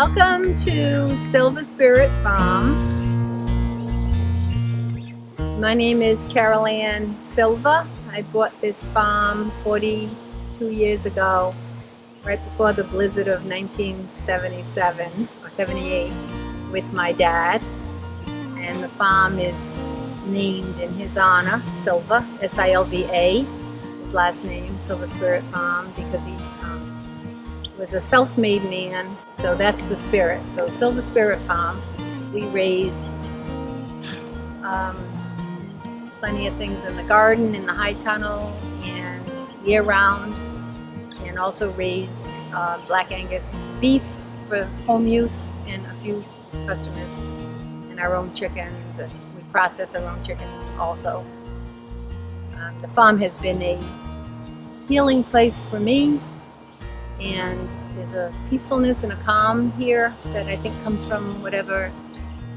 Welcome to Silver Spirit Farm. My name is Ann Silva. I bought this farm 42 years ago, right before the blizzard of 1977 or 78 with my dad. And the farm is named in his honor, Silva, S-I-L-V-A, his last name, Silver Spirit Farm, because he was a self-made man, so that's the spirit. So Silver Spirit Farm, we raise plenty of things in the garden, in the high tunnel, and year-round, and also raise Black Angus beef for home use and a few customers, and our own chickens. We process our own chickens also. The farm has been a healing place for me, and there's a peacefulness and a calm here that I think comes from whatever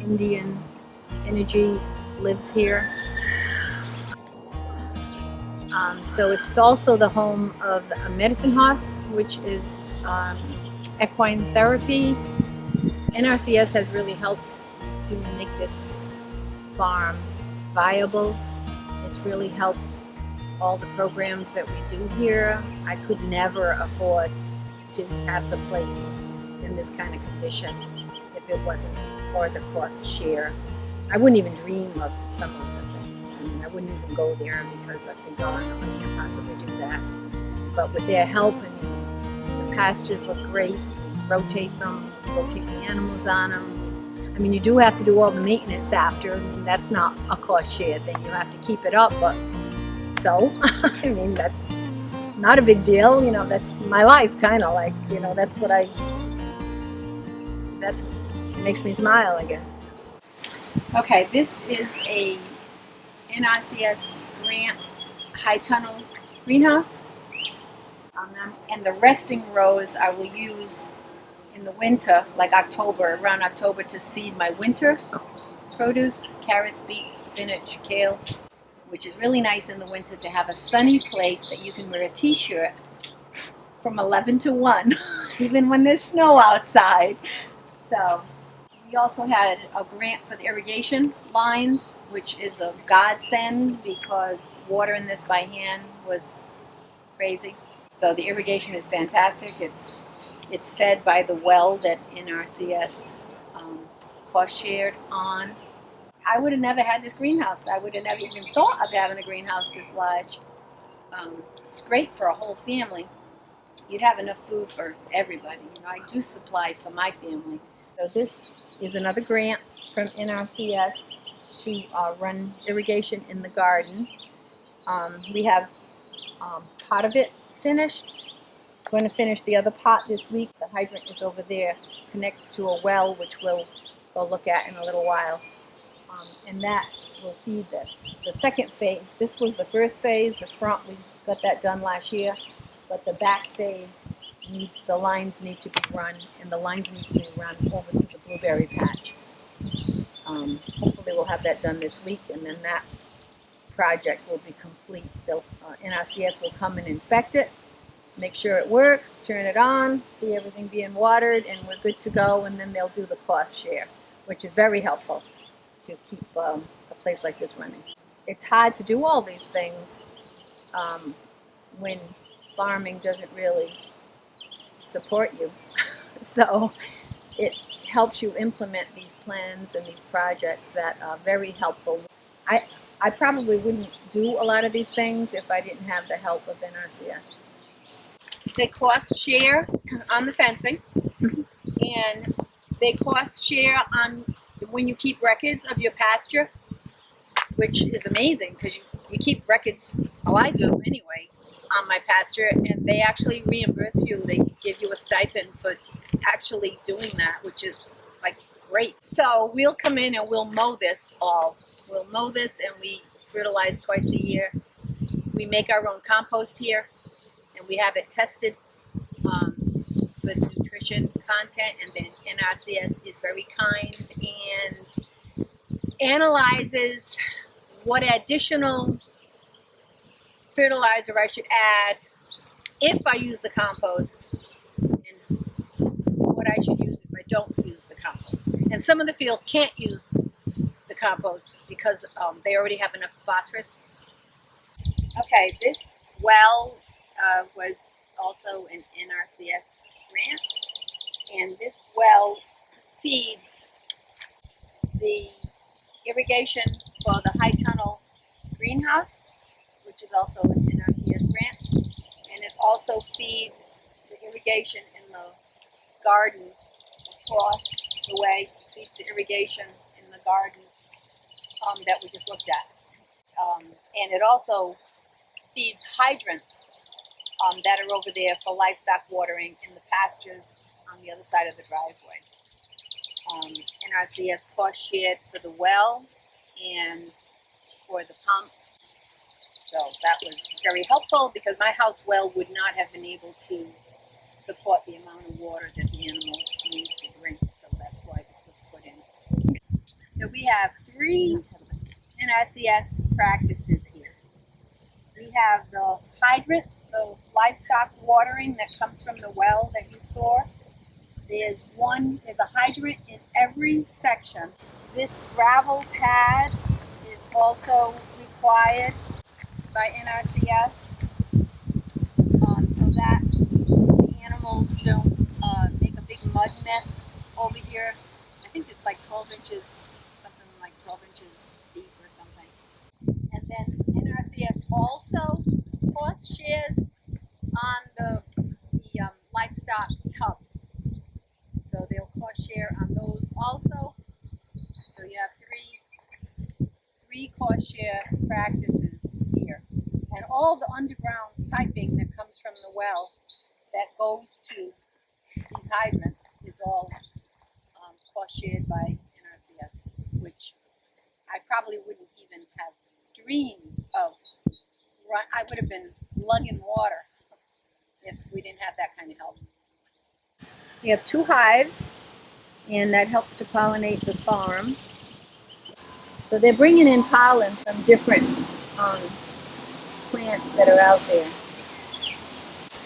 Indian energy lives here. So it's also the home of a medicine horse, which is equine therapy. NRCS has really helped to make this farm viable. It's really helped all the programs that we do here. I could never afford to have the place in this kind of condition if it wasn't for the cost share. I wouldn't even dream of some of the things. I mean, I wouldn't even go there because I think, oh, I can't possibly do that. But with their help, and the pastures look great. We rotate them, rotate the animals on them. I mean, you do have to do all the maintenance after. I mean, that's not a cost share thing. You have to keep it up, but so, I mean, that's not a big deal, you know, that's my life, kind of like, you know, that's what makes me smile, I guess. Okay, this is a NRCS grant high tunnel greenhouse, and the resting rows I will use in the winter, like October, around October, to seed my winter produce, carrots, beets, spinach, kale, which is really nice in the winter to have a sunny place that you can wear a t-shirt from 11 to 1, even when there's snow outside. So we also had a grant for the irrigation lines, which is a godsend because watering this by hand was crazy. So the irrigation is fantastic. It's fed by the well that NRCS cost shared on. I would have never had this greenhouse. I would have never even thought of having a greenhouse this large. It's great for a whole family. You'd have enough food for everybody. You know, I do supply for my family. So this is another grant from NRCS to run irrigation in the garden. We have part of it finished. I'm going to finish the other part this week. The hydrant is over there, connects to a well, which we'll go look at in a little while. And that will feed this. The second phase, this was the first phase, the front, we got that done last year, but the back phase, the lines need to be run, and the lines need to be run over to the blueberry patch. Hopefully we'll have that done this week, and then that project will be complete. NRCS will come and inspect it, make sure it works, turn it on, see everything being watered, and we're good to go, and then they'll do the cost share, which is very helpful to keep a place like this running. It's hard to do all these things when farming doesn't really support you. So it helps you implement these plans and these projects that are very helpful. I probably wouldn't do a lot of these things if I didn't have the help of NRCS. They cost share on the fencing, and they cost share on when you keep records of your pasture, which is amazing because you keep records, well, I do anyway, on my pasture, and they actually reimburse you. They give you a stipend for actually doing that, which is like great. So we'll come in and we'll mow this all. We'll mow this, and we fertilize twice a year. We make our own compost here, and we have it tested for nutrition content, and then NRCS is very kind and analyzes what additional fertilizer I should add if I use the compost, and what I should use if I don't use the compost. And some of the fields can't use the compost because they already have enough phosphorus. Okay, this well was also an NRCS grant, and this well feeds the irrigation for the high tunnel greenhouse, which is also an NRCS grant, and it also feeds the irrigation in the garden across the way. It feeds the irrigation in the garden that we just looked at, and it also feeds hydrants that are over there for livestock watering in the pastures on the other side of the driveway. NRCS cost shared for the well and for the pump. So that was very helpful because my house well would not have been able to support the amount of water that the animals need to drink. So that's why this was put in. So we have 3 NRCS practices here. We have the hydrant, the livestock watering that comes from the well that you saw. There's a hydrant in every section. This gravel pad is also required by NRCS so that the animals don't make a big mud mess over here. I think it's like 12 inches, something like 12 inches deep or something. And then NRCS also cost shares on the livestock tubs. So they'll cost share on those also. So you have three cost share practices here. And all the underground piping that comes from the well that goes to these hydrants is all cost shared by NRCS, which I probably wouldn't even have dreamed of. I would have been lugging water if we didn't have that kind of help. We have 2 hives, and that helps to pollinate the farm. So they're bringing in pollen from different plants that are out there.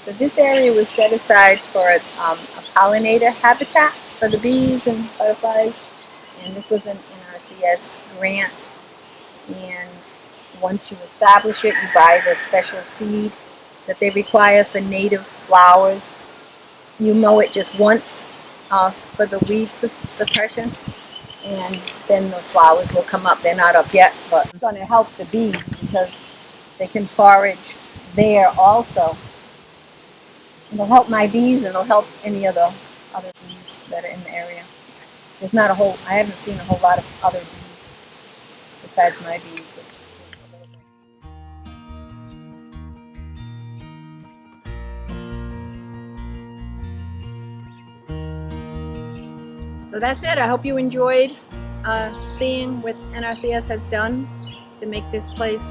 So this area was set aside for a pollinator habitat for the bees and butterflies, and this was an NRCS grant. And once you establish it, you buy the special seed that they require for native flowers. You mow it just once for the weed suppression, and then the flowers will come up. They're not up yet, but it's going to help the bees because they can forage there also. It'll help my bees, and it'll help any other bees that are in the area. There's not I haven't seen a whole lot of other bees besides my bees. So that's it. I hope you enjoyed seeing what NRCS has done to make this place,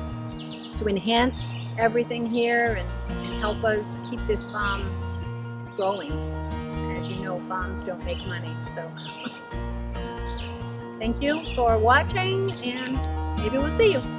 to enhance everything here and help us keep this farm going. As you know, farms don't make money. So thank you for watching, and maybe we'll see you.